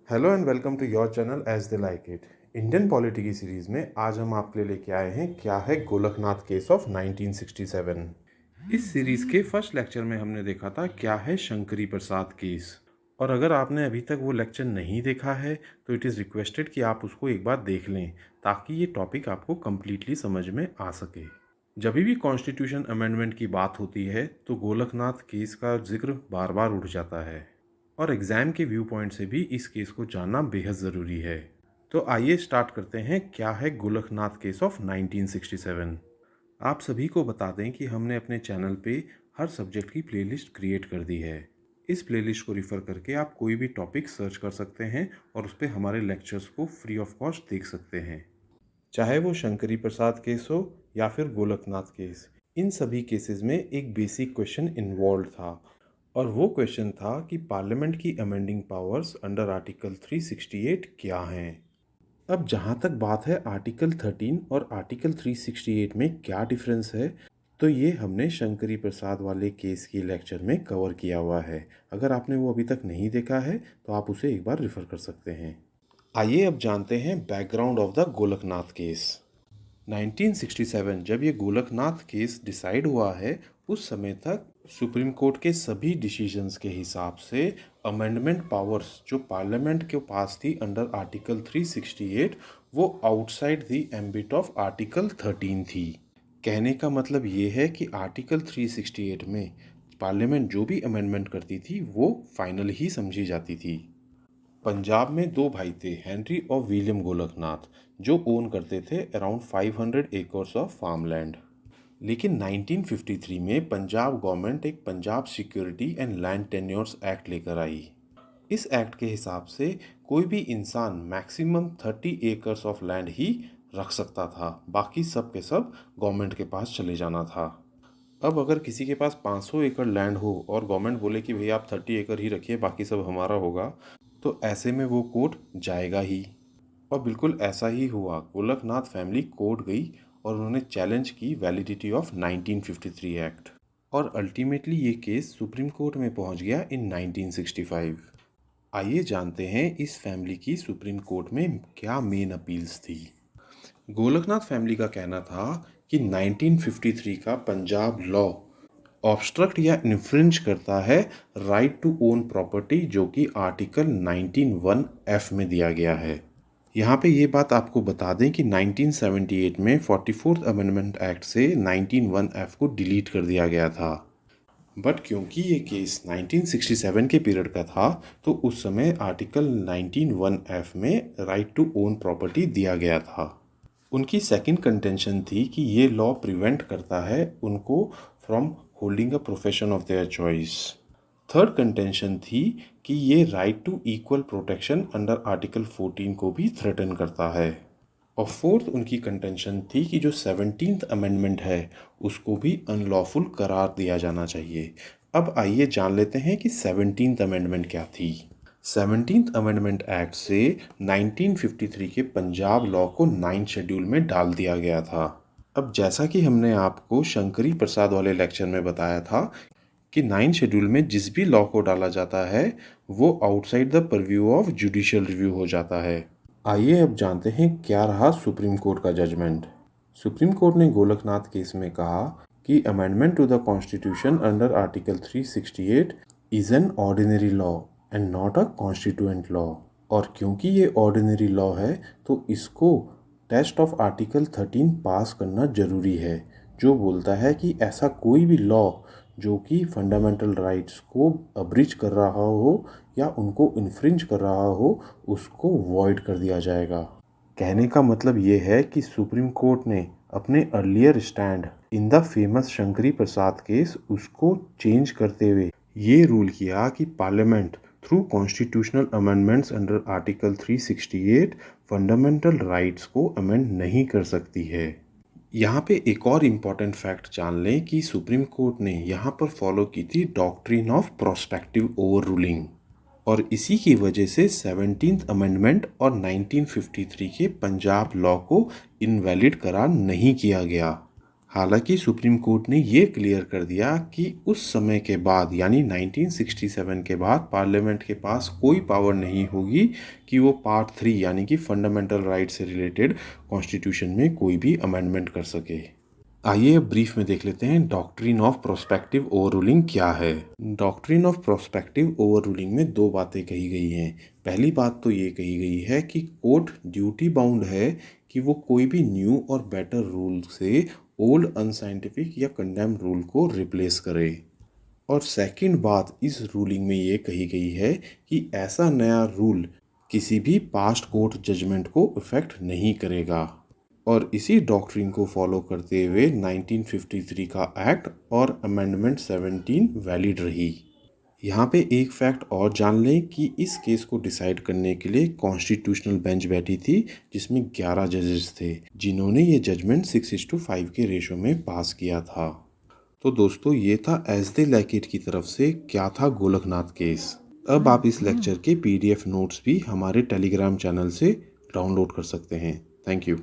Hello and welcome to your channel as they like it. Indian polity की series में आज हम आपके लिए लेके आए हैं क्या है गोलकनाथ केस ऑफ 1967। इस सीरीज़ के फर्स्ट लेक्चर में हमने देखा था क्या है शंकरी प्रसाद केस, और अगर आपने अभी तक वो लेक्चर नहीं देखा है तो इट इज़ रिक्वेस्टेड कि आप उसको एक बार देख लें ताकि ये टॉपिक आपको कम्प्लीटली समझ में आ सके। जब भी कॉन्स्टिट्यूशन अमेंडमेंट की बात होती है तो गोलकनाथ केस का जिक्र बार बार उठ जाता है और एग्ज़ाम के व्यू पॉइंट से भी इस केस को जानना बेहद ज़रूरी है। तो आइए स्टार्ट करते हैं क्या है गोलकनाथ केस ऑफ 1967। आप सभी को बता दें कि हमने अपने चैनल पे हर सब्जेक्ट की प्लेलिस्ट क्रिएट कर दी है। इस प्लेलिस्ट को रिफ़र करके आप कोई भी टॉपिक सर्च कर सकते हैं और उस पर हमारे लेक्चर्स को फ्री ऑफ कॉस्ट देख सकते हैं, चाहे वो शंकरी प्रसाद केस हो या फिर गोलकनाथ केस। इन सभी केसेस में एक बेसिक क्वेश्चन इन्वॉल्व था और वो क्वेश्चन था कि पार्लियामेंट की अमेंडिंग पावर्स अंडर आर्टिकल 368 क्या हैं। अब जहाँ तक बात है आर्टिकल 13 और आर्टिकल 368 में क्या डिफरेंस है, तो ये हमने शंकरी प्रसाद वाले केस की लेक्चर में कवर किया हुआ है। अगर आपने वो अभी तक नहीं देखा है तो आप उसे एक बार रेफ़र कर सकते हैं। आइए अब जानते हैं background of the Golaknath case. 1967 जब ये गोलकनाथ केस डिसाइड हुआ है, उस समय तक सुप्रीम कोर्ट के सभी डिसीजंस के हिसाब से अमेंडमेंट पावर्स जो पार्लियामेंट के पास थी अंडर आर्टिकल 368 वो outside the ambit of article 13 थी। कहने का मतलब ये है कि आर्टिकल 368 में पार्लियामेंट जो भी अमेंडमेंट करती थी वो फाइनल ही समझी जाती थी। पंजाब में दो भाई थे, हेनरी और विलियम गोलकनाथ, जो ओन करते थे अराउंड 500 एकर्स ऑफ फार्मलैंड। लेकिन 1953 में पंजाब गवर्नमेंट एक Punjab security and land tenures act लेकर आई। इस एक्ट के हिसाब से कोई भी इंसान मैक्सिमम 30 एकर्स ऑफ लैंड ही रख सकता था, बाकी सब के सब गवर्नमेंट के पास चले जाना था। अब अगर किसी के पास 500 एकड़ लैंड हो और गवर्नमेंट बोले कि भैया आप 30 एकड़ ही रखिए बाकी सब हमारा होगा, तो ऐसे में वो कोर्ट जाएगा ही। और बिल्कुल ऐसा ही हुआ। गोलकनाथ फैमिली कोर्ट गई और उन्होंने चैलेंज की वैलिडिटी ऑफ 1953 एक्ट, और अल्टीमेटली ये केस सुप्रीम कोर्ट में पहुंच गया इन 1965। आइए जानते हैं इस फैमिली की सुप्रीम कोर्ट में क्या मेन अपील्स थी। गोलकनाथ फैमिली का कहना था कि 1953 का पंजाब लॉ ऑब्स्ट्रक्ट या इन्फ्रिंज करता है राइट टू ओन प्रॉपर्टी, जो कि आर्टिकल 19(1)(f) में दिया गया है। यहाँ पे ये बात आपको बता दें कि 1978 में 44th अमेंडमेंट एक्ट से 19(1)(f) को डिलीट कर दिया गया था। बट क्योंकि ये केस 1967 के पीरियड का था तो उस समय आर्टिकल 19(1)(f) में राइट टू ओन प्रॉपर्टी दिया गया था। उनकी सेकंड कंटेंशन थी कि ये लॉ प्रिवेंट करता है उनको from holding a profession of their choice. Third contention थी कि ये right to equal protection under article 14 को भी थ्रेटन करता है। और फोर्थ उनकी कंटेंशन थी कि जो 17th अमेंडमेंट है उसको भी अनलॉफुल करार दिया जाना चाहिए। अब आइए जान लेते हैं कि 17th अमेंडमेंट क्या थी। 17th अमेंडमेंट एक्ट से 1953 के पंजाब लॉ को 9th शेड्यूल में डाल दिया गया था। अब जैसा कि हमने आपको शंकरी प्रसाद वाले लेक्चर में बताया था कि 9th शेड्यूल में जिस भी लॉ को डाला जाता है वो outside the purview of judicial review हो जाता है। आइए अब जानते हैं क्या रहा सुप्रीम कोर्ट का जजमेंट। सुप्रीम कोर्ट ने गोलकनाथ केस में कहा कि amendment to the constitution under article 368 is an ordinary law and not a constituent law. और क्योंकि ये ऑर्डिनरी लॉ है तो इसको टेस्ट ऑफ आर्टिकल 13 पास करना ज़रूरी है, जो बोलता है कि ऐसा कोई भी लॉ जो कि फंडामेंटल राइट्स को अब्रिज कर रहा हो या उनको इन्फ्रिंज कर रहा हो उसको वॉइड कर दिया जाएगा। कहने का मतलब ये है कि सुप्रीम कोर्ट ने अपने earlier stand in the famous Shankari Prasad case उसको चेंज करते हुए ये रूल किया कि parliament through constitutional amendments under article 368 fundamental rights को अमेंड नहीं कर सकती है। यहाँ पे एक और इम्पॉर्टेंट फैक्ट जान लें कि सुप्रीम कोर्ट ने यहाँ पर फॉलो की थी doctrine of prospective over ruling, और इसी की वजह से 17th अमेंडमेंट और 1953 के पंजाब लॉ को इनवैलिड करार नहीं किया गया। हालांकि सुप्रीम कोर्ट ने ये क्लियर कर दिया कि उस समय के बाद यानी 1967 के बाद पार्लियामेंट के पास कोई पावर नहीं होगी कि वो पार्ट 3 यानी कि फंडामेंटल राइट से रिलेटेड कॉन्स्टिट्यूशन में कोई भी अमेंडमेंट कर सके। आइए अब ब्रीफ में देख लेते हैं doctrine of prospective over ruling क्या है। Doctrine of prospective over ruling में दो बातें कही गई हैं। पहली बात तो ये कही गई है कि कोर्ट ड्यूटी बाउंड है कि वो कोई भी न्यू और बेटर रूल से ओल्ड अनसाइंटिफिक या कंडेम रूल को रिप्लेस करे। और सेकंड बात इस रूलिंग में ये कही गई है कि ऐसा नया रूल किसी भी पास्ट कोर्ट जजमेंट को इफेक्ट नहीं करेगा। और इसी डॉक्ट्रिन को फॉलो करते हुए 1953 का एक्ट और अमेंडमेंट 17 वैलिड रही। यहाँ पे एक फैक्ट और जान लें कि इस केस को डिसाइड करने के लिए कॉन्स्टिट्यूशनल बेंच बैठी थी जिसमें 11 जजेस थे जिन्होंने ये जजमेंट 6:5 के रेशो में पास किया था। तो दोस्तों ये था एज दे लाइक इट की तरफ से क्या था गोलकनाथ केस। अब आप इस लेक्चर के PDF नोट्स भी हमारे टेलीग्राम चैनल से डाउनलोड कर सकते हैं। Thank you.